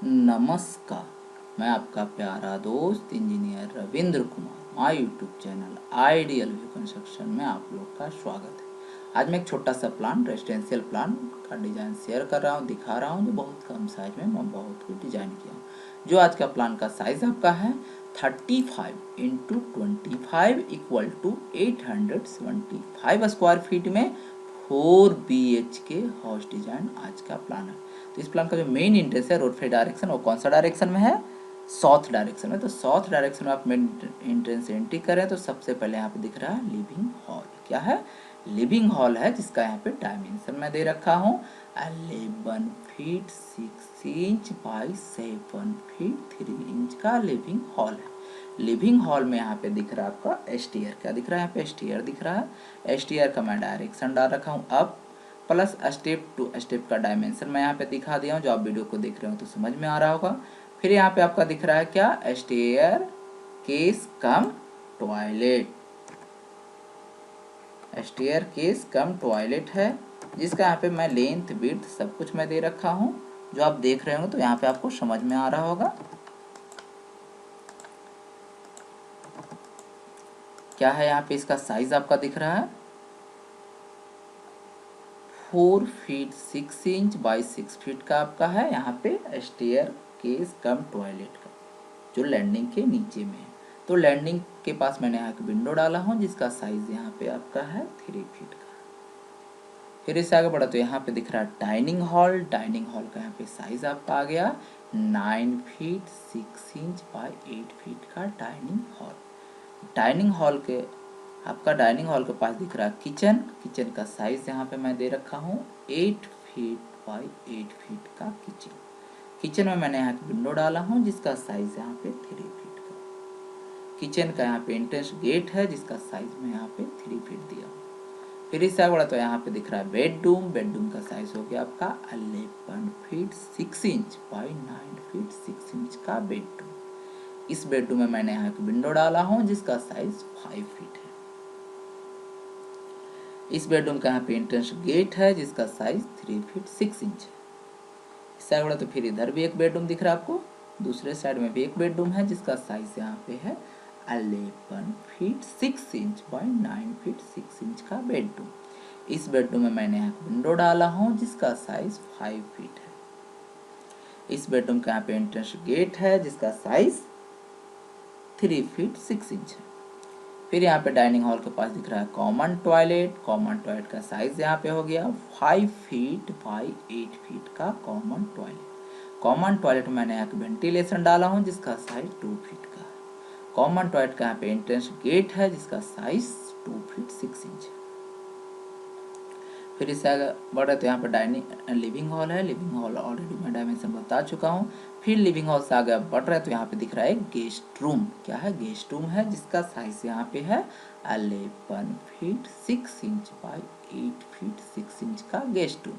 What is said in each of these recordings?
नमस्कार, मैं आपका प्यारा दोस्त engineer Ravindra Kumar. My YouTube channel ideal view construction में आप लोग का स्वागत है। आज मैं एक छोटा सा प्लान, रेजिडेंशियल प्लान का डिज़ाइन शेयर कर रहा हूँ, दिखा रहा हूँ, जो बहुत कम साइज में मैं बहुत कुछ डिज़ाइन किया हूँ। जो आज का प्लान का साइज़ आपका है 35 into 25 equal to 875 square feet में 4 BHK हाउस डिज़ाइन आज का प्लान है। तो इस प्लान का जो मेन इंटरेस्ट है रोड फ्रंट डायरेक्शन, वो कौन सा डायरेक्शन में है? साउथ डायरेक्शन में। तो साउथ डायरेक्शन में आप मेन एंट्रेंस एंट्री करें तो सबसे पहले यहाँ पे दिख रहा है लिविंग हॉल। क्या है? लिविंग हॉल है, जिसका यहाँ पे डायमेंशन मैं दे रखा हूँ 11 feet 6 inch by 7 feet 3 inch का लिविंग हॉल है। लिविंग हॉल में यहाँ पे दिख रहा है आपका स्टेयर। क्या दिख रहा है? यहाँ पे स्टेयर दिख रहा है। स्टेयर का मैं डायरेक्शन डाल रखा हूँ up, plus step to step का डायमेंशन मैं यहाँ पे दिखा दिया हूँ। जो आप वीडियो को देख रहे हो तो समझ में आ रहा होगा। फिर यहाँ पे आपका दिख रहा है क्या? स्टेयर केस कम टॉयलेट। स्टेयर केस कम टॉयलेट है, जिसका यहाँ पे मैं लेंथ विड्थ सब कुछ मैं दे रखा हूँ। जो आप देख रहे हो तो यहाँ पे आपको समझ में आ रहा होगा। क्या है यहाँ पे? इसका साइज आपका दिख रहा है 4 फीट 6 इंच बाई 6 फीट का आपका है। यहाँ पे स्टेयर केस कम टॉयलेट का, जो लैंडिंग के नीचे में है। तो लैंडिंग के पास मैंने यहाँ एक विंडो डाला हूँ, जिसका साइज यहाँ पे आपका है 3 फीट का। फिर इससे आगे बढ़ा तो यहाँ पे दिख रहा है डाइनिंग हॉल। डाइनिंग हॉल का यहाँ पे साइज आपका आ गया 9 फीट 6 इंच बाई 8 फीट का डाइनिंग हॉल। डाइनिंग हॉल के डाइनिंग हॉल के पास दिख रहा है किचन। किचन का साइज यहाँ पे मैं दे रखा हूँ 8 फीट बाई 8 फीट का किचन। किचन में मैंने यहाँ विंडो डाला हूँ, जिसका साइज यहाँ पे 3 फीट का। किचन का यहाँ पे एंट्रेंस गेट है, जिसका साइज मैं यहाँ पे 3 फीट दिया हूँ। फिर इससे आगे बढ़ा तो यहाँ पे दिख रहा है बेडरूम। बेडरूम का साइज हो गया आपका 11 feet 6 inch by 9 feet 6 inch का बेडरूम। इस बेडरूम में मैंने यहाँ एक विंडो डाला हूँ, जिसका साइज 5 फीट है। इस बेडरूम का यहाँ पे एंट्रेंस गेट है, जिसका साइज 3 फीट 6 इंच है। इससे आगे बढ़ा तो फिर इधर भी एक बेडरूम दिख रहा है आपको। दूसरे साइड में भी एक बेडरूम है, जिसका साइज यहाँ पे है 11 feet 6 inch by 9 feet 6 inch का बेडरूम। इस बेडरूम में मैंने यहाँ विंडो डाला हूँ, जिसका साइज 5 फीट है। इस बेडरूम का यहाँ पे एंट्रेंस गेट है, जिसका साइज 3 फीट 6 इंच है। फिर यहाँ पे डाइनिंग हॉल के पास दिख रहा है कॉमन टॉयलेट। कॉमन टॉयलेट का साइज यहाँ पे हो गया 5 फीट बाई 8 फीट का कॉमन टॉयलेट। कॉमन टॉयलेट में मैंने यहाँ वेंटिलेशन डाला हूँ, जिसका साइज 2 फीट का है। कॉमन टॉयलेट का यहाँ पे एंट्रेंस गेट है, जिसका साइज 2 फीट 6 इंच है। फिर इससे आगे बढ़े तो यहाँ पर लिविंग हॉल है। लिविंग हॉल ऑलरेडी मैं डायमेंशन बता चुका हूँ। फिर लिविंग हॉल से आगे बढ़ रहे तो यहाँ पे दिख रहा है गेस्ट रूम। क्या है? गेस्ट रूम है, जिसका साइज यहाँ पे है 11 feet 6 inch by 8 feet 6 inch का गेस्ट रूम।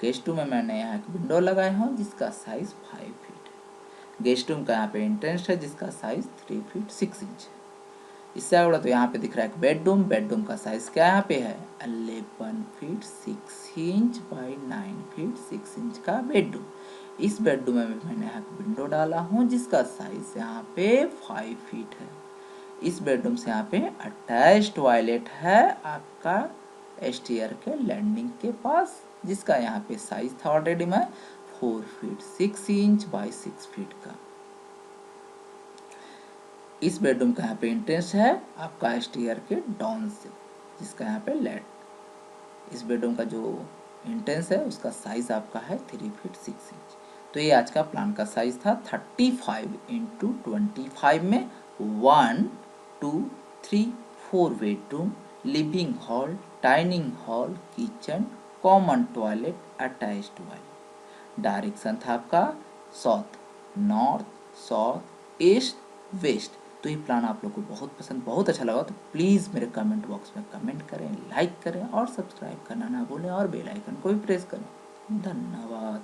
गेस्ट रूम में मैंने यहाँ एक विंडो लगाया हूँ, जिसका साइज 5 फीट है। गेस्ट रूम का यहाँ पे एंट्रेंस है, जिसका साइज 3 फीट 6 इंच है। इससे आगे तो यहाँ पे दिख रहा है बेडरूम। बेडरूम का साइज क्या यहाँ पे है 11 feet 6 inch by 9 feet 6 inch का बेडरूम। इस बेडरूम में मैंने यहाँ विंडो डाला हूँ, जिसका साइज यहाँ पे 5 फीट है। इस बेडरूम से यहाँ पे अटैच टॉयलेट है आपका स्टेयर के लैंडिंग के पास, जिसका यहाँ पे साइज था ऑलरेडी मैं 4 फीट 6 इंच बाई 6 फीट का। इस बेडरूम का यहाँ पे एंट्रेंस है आपका स्टेयर के डाउन से, जिसका यहाँ पे लेट। इस बेडरूम का जो एंट्रेंस है उसका साइज आपका है 3 फीट 6 इंच। तो ये आज का प्लान का साइज था 35 इंटू 25 में 1 2 3 4 bedroom, living hall, dining hall, kitchen, common toilet, attach toilet. Direction था आपका south, north, south, east, west. तो ये प्लान आप लोग को बहुत पसंद, बहुत अच्छा लगा तो प्लीज़ मेरे कमेंट बॉक्स में कमेंट करें, लाइक करें और सब्सक्राइब करना ना भूलें और बेल आइकन को भी प्रेस करें। धन्यवाद।